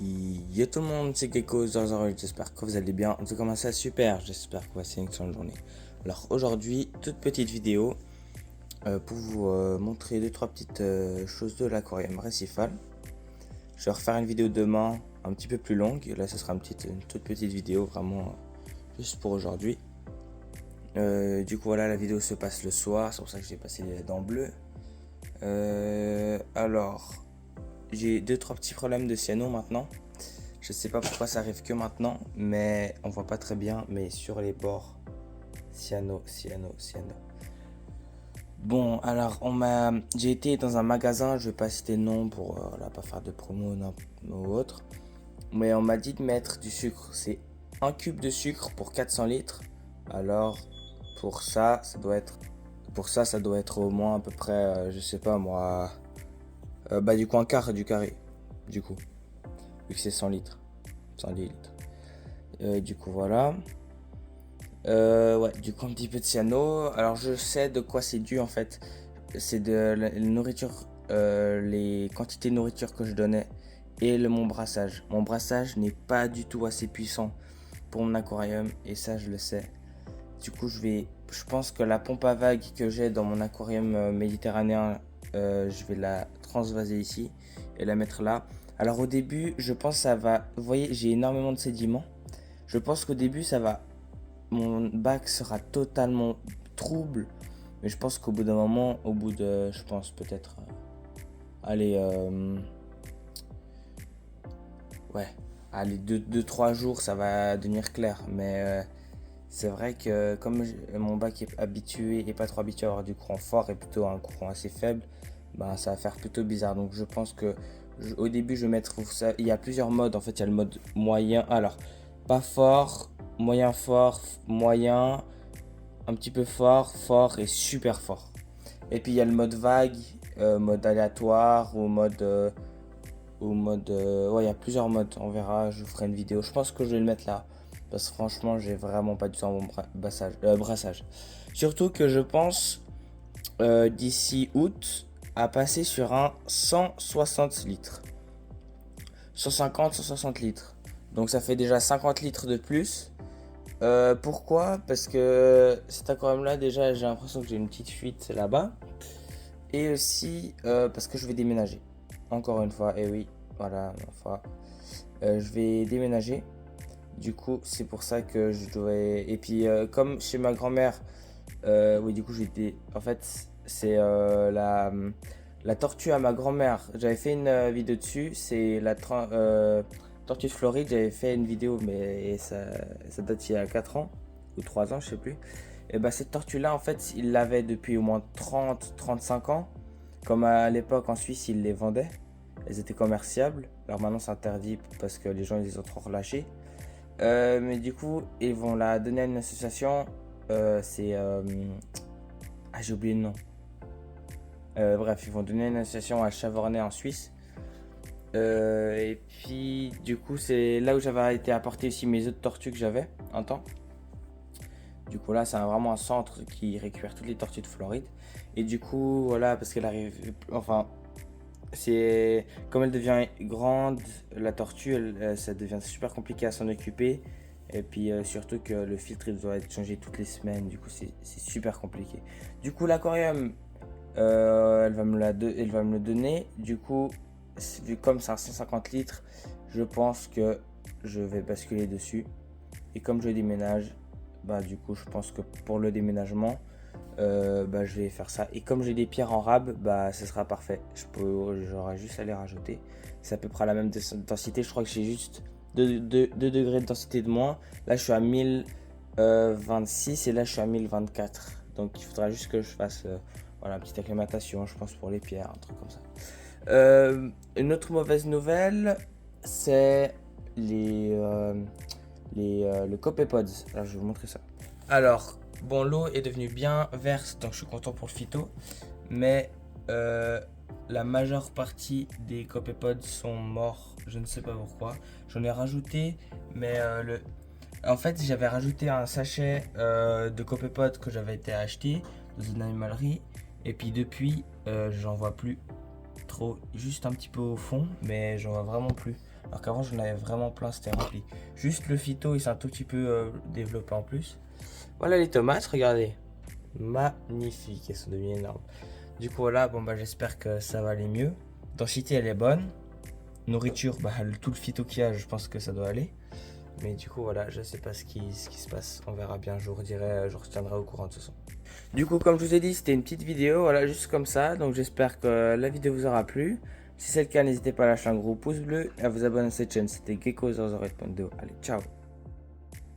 Yo tout le monde, c'est Gecko 00, j'espère que vous allez bien. En tout cas, moi ça super, j'espère que vous passez une excellente journée. Alors aujourd'hui, toute petite vidéo pour vous montrer deux trois petites choses de l'aquarium récifal. Je vais refaire une vidéo demain un petit peu plus longue. Là, ce sera une toute petite vidéo vraiment juste pour aujourd'hui. Du coup, voilà, la vidéo se passe le soir, c'est pour ça que j'ai passé les dents bleues. Alors, j'ai deux trois petits problèmes de cyano maintenant. Je sais pas pourquoi ça arrive que maintenant, mais on voit pas très bien, mais sur les bords, cyano. Bon, alors j'ai été dans un magasin, je vais pas citer le nom pour là, pas faire de promo ou autre, mais on m'a dit de mettre du sucre. C'est un cube de sucre pour 400 litres. Alors ça doit être au moins à peu près, je sais pas moi, du coup un quart du carré, du coup, vu que c'est 100 litres, 100 litres. Du coup voilà. Ouais, du coup un petit peu de cyano. Alors je sais de quoi c'est dû en fait. C'est de la nourriture, les quantités de nourriture que je donnais et mon brassage. Mon brassage n'est pas du tout assez puissant pour mon aquarium et ça je le sais. Du coup je pense que la pompe à vagues que j'ai dans mon aquarium méditerranéen, je vais la transvaser ici et la mettre là. Alors au début je pense que ça va, vous voyez j'ai énormément de sédiments. Je pense qu'au début ça va, mon bac sera totalement trouble. Mais je pense qu'au bout d'un moment, au bout de, je pense peut-être, allez, ouais, allez, 2-3 jours, ça va devenir clair. Mais c'est vrai que comme mon bac est habitué et pas trop habitué à avoir du courant fort et plutôt un courant assez faible, bah, ça va faire plutôt bizarre. Donc je pense que au début, je vais mettre ça. Il y a plusieurs modes. En fait, il y a le mode moyen. Alors, pas fort, moyen, un petit peu fort, fort et super fort. Et puis il y a le mode vague, mode aléatoire ouais, il y a plusieurs modes. On verra, je vous ferai une vidéo. Je pense que je vais le mettre là. Parce que franchement, j'ai vraiment pas du tout un bon brassage. Surtout que je pense d'ici août à passer sur un 160 litres. 150, 160 litres. Donc ça fait déjà 50 litres de plus. Pourquoi? Parce que cet aquarium là, déjà, j'ai l'impression que j'ai une petite fuite là-bas. Et aussi parce que je vais déménager. Encore une fois, et oui, voilà, une fois. Je vais déménager. Du coup, c'est pour ça que je dois. Et puis, comme chez ma grand-mère, oui, du coup, j'étais. En fait, c'est la tortue à ma grand-mère. J'avais fait une vidéo dessus. C'est la tortue de Floride. J'avais fait une vidéo, mais ça date il y a 4 ans ou 3 ans, je sais plus. Et bah, cette tortue-là, en fait, il l'avait depuis au moins 30-35 ans. Comme à l'époque en Suisse, ils les vendaient. Elles étaient commerciables. Alors maintenant, c'est interdit parce que les gens ils les ont trop relâchées. Mais du coup, ils vont la donner à une association. C'est. Ah, j'ai oublié le nom. Bref, ils vont donner à une association à Chavornay en Suisse. Et puis, du coup, c'est là où j'avais été apporter aussi mes autres tortues que j'avais un temps. Du coup, là, c'est vraiment un centre qui récupère toutes les tortues de Floride. Et du coup, voilà, parce qu'elle arrive. Enfin, c'est comme elle devient grande, la tortue, ça devient super compliqué à s'en occuper. Et puis surtout que le filtre il doit être changé toutes les semaines. Du coup, c'est super compliqué. Du coup, l'aquarium, elle va me le donner. Du coup, vu comme c'est un 150 litres, je pense que je vais basculer dessus. Et comme je déménage, bah du coup, je pense que pour le déménagement, bah, je vais faire ça. Et comme j'ai des pierres en rab, bah ce sera parfait. J'aurai juste à les rajouter. C'est à peu près la même densité. Je crois que j'ai juste 2 degrés de densité de moins. Là, je suis à 1026 et là, je suis à 1024. Donc, il faudra juste que je fasse voilà, une petite acclimatation, je pense, pour les pierres, un truc comme ça. Une autre mauvaise nouvelle, c'est le copépods. Alors, je vais vous montrer ça. Alors, bon, l'eau est devenue bien verte, donc je suis content pour le phyto. Mais la majeure partie des copépodes sont morts. Je ne sais pas pourquoi. J'en ai rajouté, mais en fait, j'avais rajouté un sachet de copépodes que j'avais été acheté dans une animalerie. Et puis depuis, j'en vois plus trop. Juste un petit peu au fond, mais j'en vois vraiment plus. Alors qu'avant j'en avais vraiment plein, c'était rempli. Juste le phyto il s'est un tout petit peu développé en plus. Voilà les tomates, regardez. Magnifiques, elles sont devenues énormes. Du coup voilà, bon bah j'espère que ça va aller mieux. Densité elle est bonne. Nourriture, bah tout le phyto qu'il y a, je pense que ça doit aller. Mais du coup voilà, je sais pas ce qui se passe. On verra bien, je vous redirai, je vous retiendrai au courant de toute façon. Du coup comme je vous ai dit, c'était une petite vidéo, voilà, juste comme ça. Donc j'espère que la vidéo vous aura plu. Si c'est le cas, n'hésitez pas à lâcher un gros pouce bleu et à vous abonner à cette chaîne. C'était Gecko008.2. Allez, ciao.